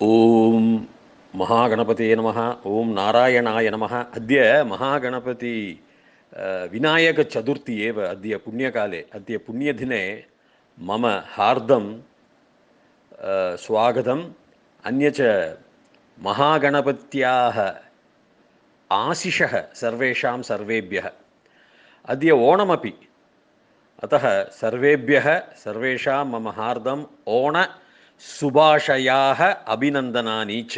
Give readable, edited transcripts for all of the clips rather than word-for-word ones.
ओम महागणपते नमः। ओम नारायणाय नमः। अद्य महागणपति विनायक चतुर्थी एव अद्य पुण्यकाले अद्य पुण्यदिने मम हार्दं स्वागतम्। अन्य च महागणपत्याः आशिषः सर्वेषां सर्वेभ्यः। अद्य ओणमपि, अतः सर्वेभ्यः सर्वेषां मम हार्दम् ओणशुभाशयाः अभिनन्दनानि च।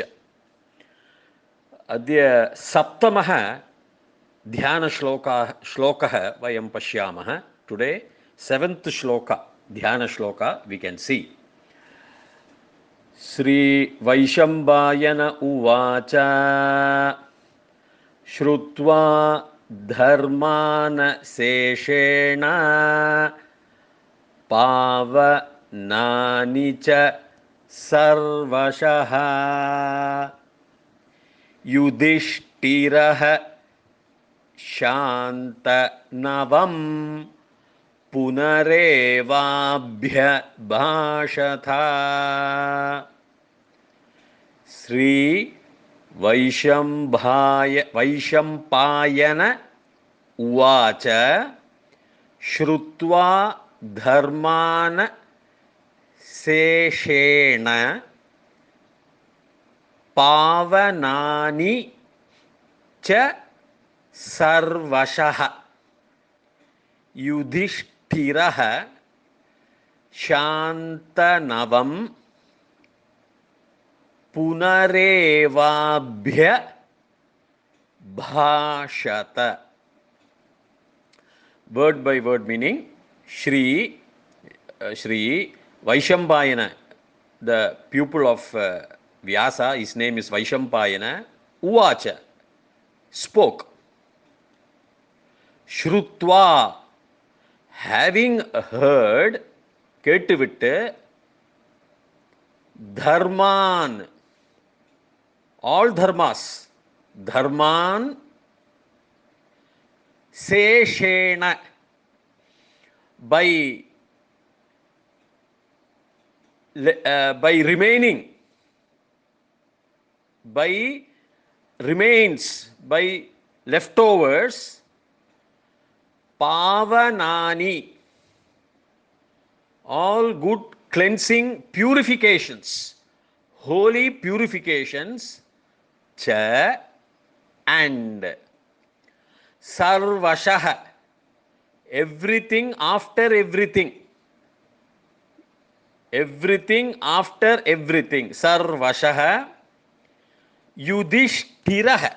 अद्य सप्तमः श्लोकः वयं पश्यामः। Today seventh shloka dhyanashloka we can see. Shri Vaishampayana उवाच श्रुत्वा धर्मान शेषेण पावनानि च सर्वशः युधिष्ठिरः शान्तनवं पुनरेवाभ्यभाषत। श्री वैशंपायन उवाच श्रुत्वा धर्मान् शेषेण पावनानि च सर्वशः युधिष्ठिरः शान्तनवं पुनरेवाभ्यभाषत. Word by word meaning. Shri Vaishampayana, the pupil of Vyasa, his name is Vaishampayana, Uvacha, spoke. Shrutva, having heard, kettuvitte, dharman, all dharmas, dharman, seshena, by remaining, by remains, by leftovers, pavanani, all good cleansing purifications, holy purifications, cha, and sarvashah, everything after everything, everything after everything, sarvashah, yudhishthirah,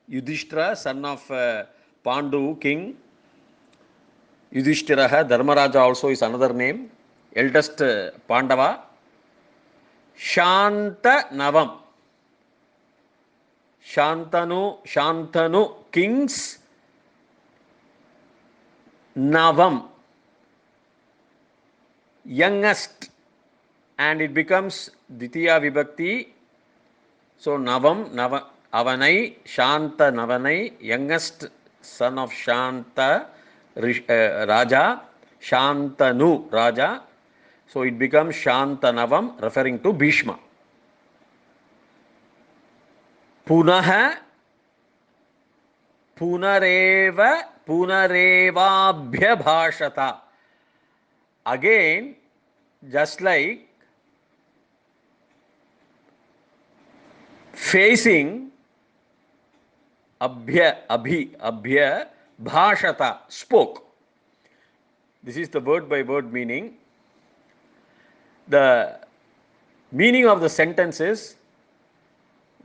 Yudhishthira, son of Pandu king. Yudhishthirah, Dharmaraja also is another name, eldest Pandava. Shantanavam, Shantanu, kings. Navam, youngest, and it becomes Ditiya Vibhakti. So Navam, Avanai, Shanta Navanai, youngest son of Shanta Raja, Shantanu Raja. So it becomes Shantanavam, referring to Bhishma. Punaha, Punarevabhyabhashata. Again, just like facing, abhya, bhashata, spoke. This is the word by word meaning. The meaning of the sentence is,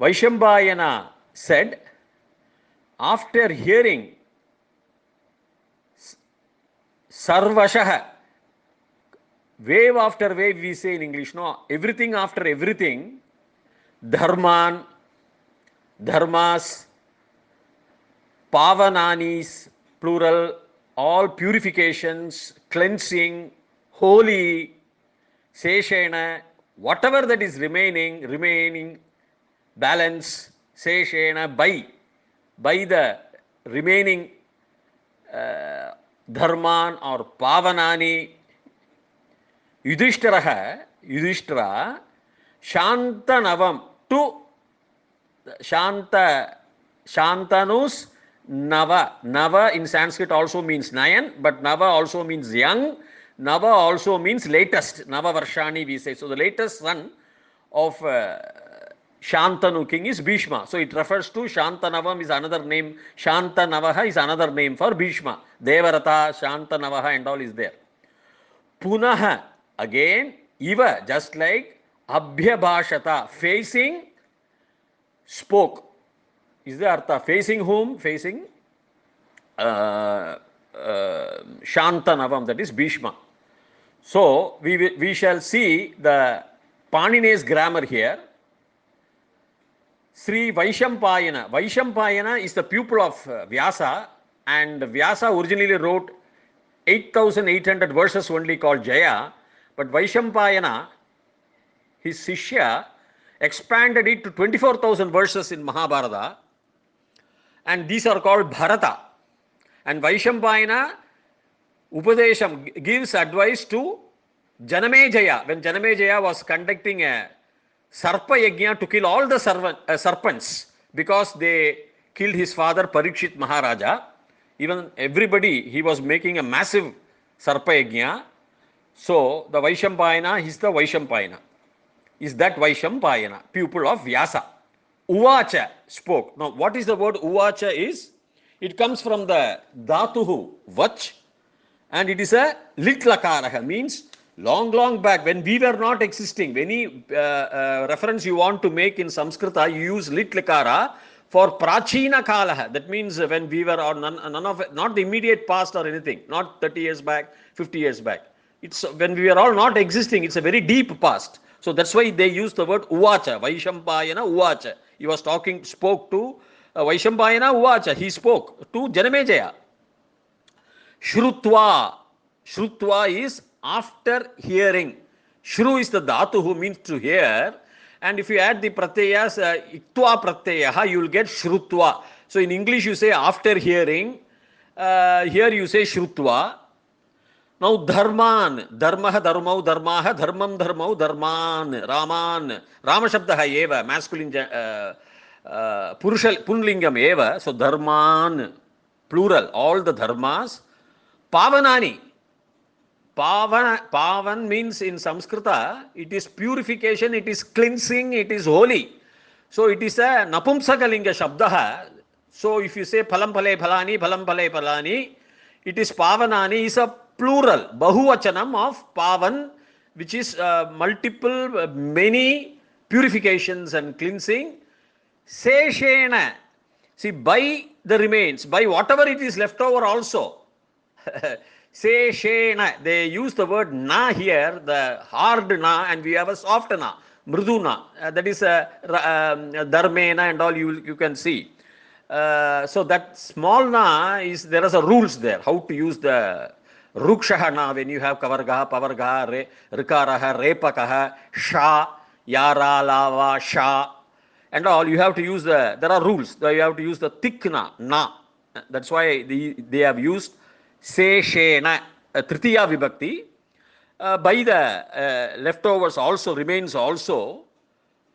Vaishampayana said, after hearing sarvashah, wave after wave we say in English, no, everything after everything, dharmas, pavananis, plural, all purifications, cleansing, holy, seshena, whatever that is remaining, balance, seshena, by the remaining dharman or pavanani, Yudhishthira, Shantanavam to Shantanus Nava. Nava in Sanskrit also means Nayan, but Nava also means young. Nava also means latest. Nava Varshani we say. So the latest son of Shantanu king is Bhishma. So it refers to Shantanavam is another name. Shantanavaha is another name for Bhishma. Devarata, Shantanavaha and all is there. Punaha, again, Iva, just like Abhyabhashata, facing, spoke. Is the artha? Facing whom? Facing Shantanavam, that is Bhishma. So we shall see the Panini's grammar here. Sri Vaishampayana. Vaishampayana is the pupil of Vyasa, and Vyasa originally wrote 8,800 verses only called Jaya, but Vaishampayana, his Sishya, expanded it to 24,000 verses in Mahabharata, and these are called Bharata. And Vaishampayana Upadesham gives advice to Janamejaya when Janamejaya was conducting a Sarpa Yajna to kill all the serpents because they killed his father Parikshit Maharaja. Even everybody, he was making a massive Sarpa Yajna. So the Vaishampayana is the Vaishampayana. Is that Vaishampayana, pupil of Vyasa. Uvacha spoke. Now what is the word Uvacha is? It comes from the Dhatuhu, Vach, and it is a lit lakaraha, means long back when we were not existing. Any reference you want to make in Samskrita, you use lit lakara for prachina kalaha. That means when we were or none of not the immediate past or anything, not 30 years back, 50 years back. It's when we were all not existing, it's a very deep past. So that's why they use the word Uvacha, Vaishampayana Uvacha. He was spoke to Vaishampayana Uvacha. He spoke to Janamejaya. Shrutva. Shrutva is after hearing. Shru is the dhatu who means to hear. And if you add the pratyayas, iktva pratyayaha, you will get shrutva. So in English you say after hearing. Here you say shrutva. Now dharman. Dharmaha dharmau dharmaha dharmam dharmau dharman. Raman. Rama shabdaha eva. Masculine purushal punlingam eva. So dharman. Plural. All the dharmas. Pavanani. Pavan means in Samskrita, it is purification, it is cleansing, it is holy. So it is a napumsakalinga shabdaha. So if you say phalam phale phalani, it is pavanani is a plural, bahuvachanam of pavan, which is multiple, many purifications and cleansing. Seshena, see by the remains, by whatever it is left over also. Seshena, they use the word na here, the hard na, and we have a soft na, mriduna. That is dharmena and all you can see. So that small na is, there are rules there, how to use the rukshaha na when you have kavargaha, pavargaha, rikaraha, repakaha, sha, yara, lava, sha, and all. You have to use there are rules. You have to use the thick na. That's why they have used Seshena, Tritiya Vibhakti. By the leftovers also, remains also,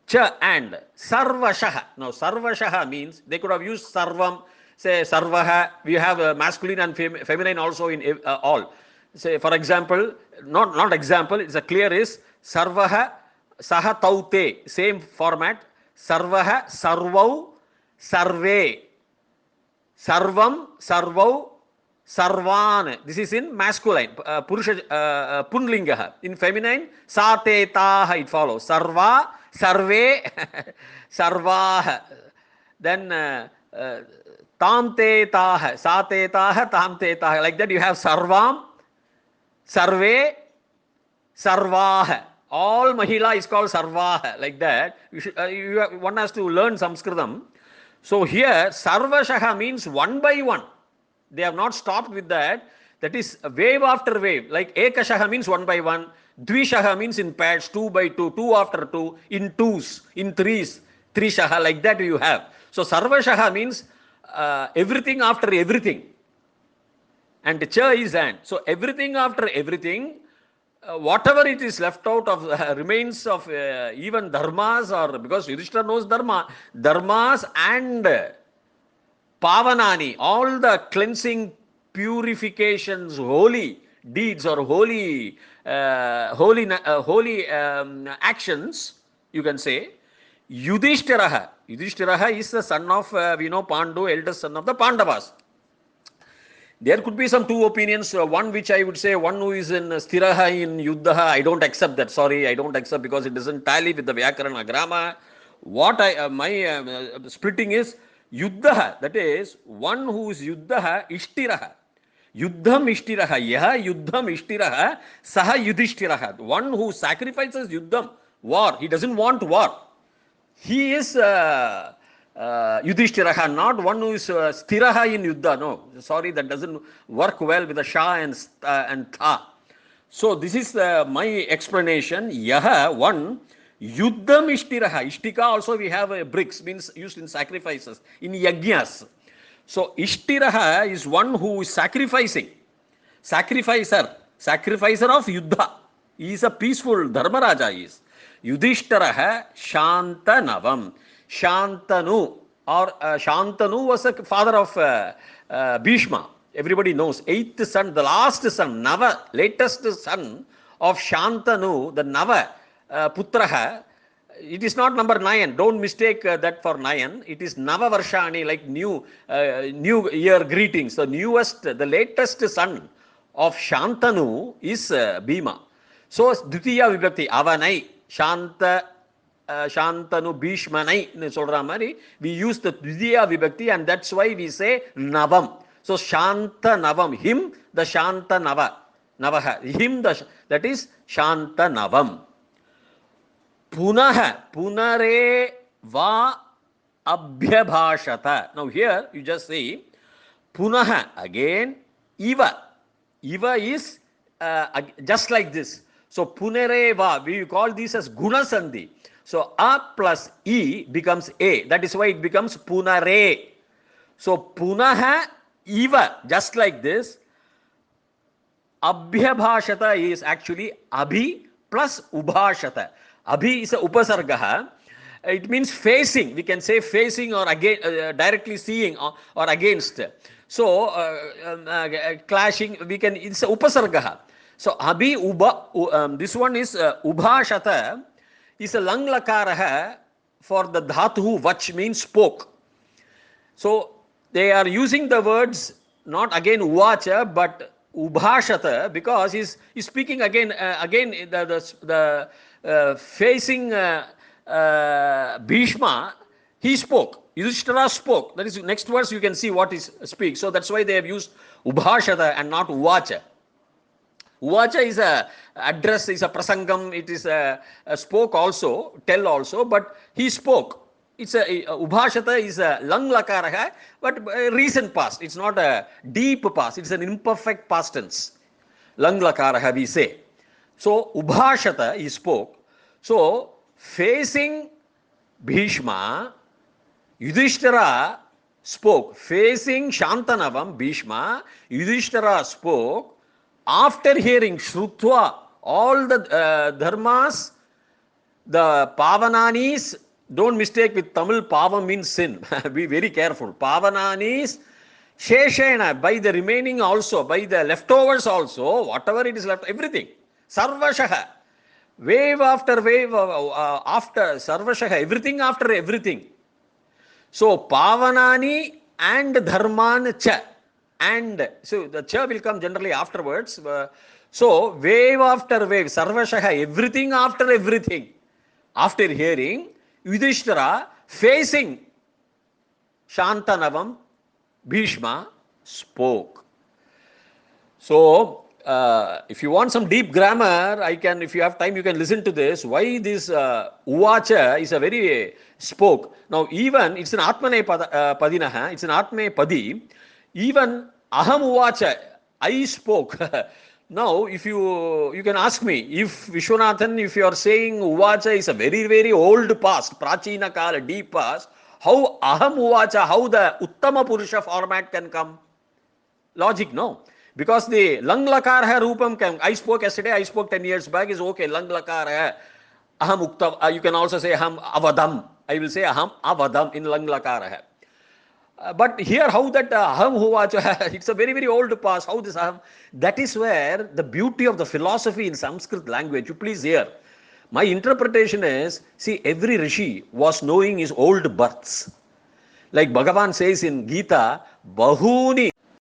cha and sarvashaha. Now sarvashaha means they could have used sarvam, say sarvaha. We have masculine and feminine also in all. Say for example, not example, it's a clear is sarvaha, saha taute, same format. Sarvaha, sarvau, sarve, sarvam, sarvau, sarvan. This is in masculine, purusha, punlingaha. In feminine, satetaha it follows. Sarva, sarve, sarvaha. Then tamtetaha, satetaha, tamtetaha. Like that you have sarvam, sarve, sarvaha. All mahila is called sarvaha. Like that. One has to learn Sanskritam. So here, sarvashaha means one by one. They have not stopped with that. That is wave after wave. Like ekashaha means one by one. Dvishaha means in pairs, 2 by 2, 2 after 2, in twos, in threes, trishaha, like that you have. So sarvashaha means everything after everything. And cha is and. So everything after everything, whatever it is left out of remains of even dharmas, or because Yudhishthira knows dharmas and pavanani, all the cleansing purifications, holy deeds or holy actions, you can say. Yudhishthiraha is the son of, we know, Pandu, eldest son of the Pandavas. There could be some two opinions. One which I would say, one who is in Sthiraha in Yuddhaha, I don't accept that. Sorry, I don't accept because it doesn't tally with the Vyakarana grammar. What my splitting is Yuddhaha, that is one who is Yuddhaha Ishtiraha. Yuddham Ishtiraha, Yaha Yuddham Ishtiraha, Saha Yudhishthiraha. One who sacrifices Yuddham, war. He doesn't want war. He is Yudhishthiraha, not one who is Sthiraha in Yuddha. No, sorry, that doesn't work well with the Sha and Tha. So this is my explanation. Yaha, one, Yuddham Ishtiraha. Ishtika also we have bricks, means used in sacrifices, in yajnas. So Ishtiraha is one who is sacrificing. Sacrificer of Yuddha. He is a peaceful Dharmaraja is. Yudhishthiraha Shantanavam. Shantanu, or Shantanu was a father of Bhishma. Everybody knows. Eighth son, the last son, Nava, latest son of Shantanu, the Nava Putraha. It is not number 9. Don't mistake that for 9. It is Nava Varshani, like new year greetings. The newest, the latest son of Shantanu is Bhima. So, Dvitiya Vibhakti, Avanai, Shantanu Bhishmanai, சொல்ற மாதிரி we use the Dvitiya Vibhakti, and that's why we say Navam. So Shanta Navam, him the Shanta Navaha, him that is Shanta Navam. Punaha, Punare va Abhyabhashata. Now here you just see Punaha, again Iva. Iva is just like this. So Punare va, we call this as Guna Sandhi. So A plus E becomes A. That is why it becomes Punare. So Punaha Iva, just like this. Abhyabhashata is actually Abhi plus Ubhashata. Abhi is a Upasargaha. It means facing. We can say facing or directly seeing or against. So clashing, we can, it's a Upasargaha. So Abhi Uba, this one is Ubhashata. Is a lang lakaraha for the dhatu, which means spoke. So they are using the words not again uvacha but ubhashata, because he's speaking again the facing Bhishma, he spoke. Yudhishthira spoke. That is next verse you can see what he speaks. So that's why they have used ubhashata and not uvacha. Uvacha is a address, is a prasangam, it is a spoke also, tell also, but he spoke. It's a Ubhashata is a lang lakaraha, but recent past. It's not a deep past. It's an imperfect past tense. Lang lakaraha we say. So Ubhashata, he spoke. So facing Bhishma, Yudhishthira spoke. Facing Shantanavam, Bhishma, Yudhishthira spoke. After hearing Shrutva, all the dharmas, the Pavananis, don't mistake with Tamil, Pavam means sin. Be very careful. Pavananis, Sheshena, by the remaining also, by the leftovers also, whatever it is left, everything. Sarvashaha, wave after wave, after Sarvashaha, everything after everything. So, Pavanani and Dharman cha. And so the cha will come generally afterwards. So wave after wave, sarvashaha, everything after everything. After hearing, Yudhishthira facing Shantanavam, Bhishma spoke. So if you want some deep grammar, I can, if you have time, you can listen to this. Why this uvacha is a very spoke. Now even it's an atmane padinaha, it's an atme padi. Even aham uvacha, I spoke. Now, if you can ask me, if Vishwanathan, if you are saying uvacha is a very, very old past, prachina kala, deep past, how aham uvacha, how the uttama purusha format can come? Logic, no. Because the lang lakar hai rupam kam. I spoke yesterday, I spoke 10 years back, is okay, lang lakar hai. Aham ukta, you can also say aham avadam. I will say aham avadam in lang lakar hai. But here, how that aham huwa, it's a very, very old past. How this aham, that is where the beauty of the philosophy in Sanskrit language, you please hear. My interpretation is, see, every rishi was knowing his old births. Like Bhagavan says in Gita, Bahuni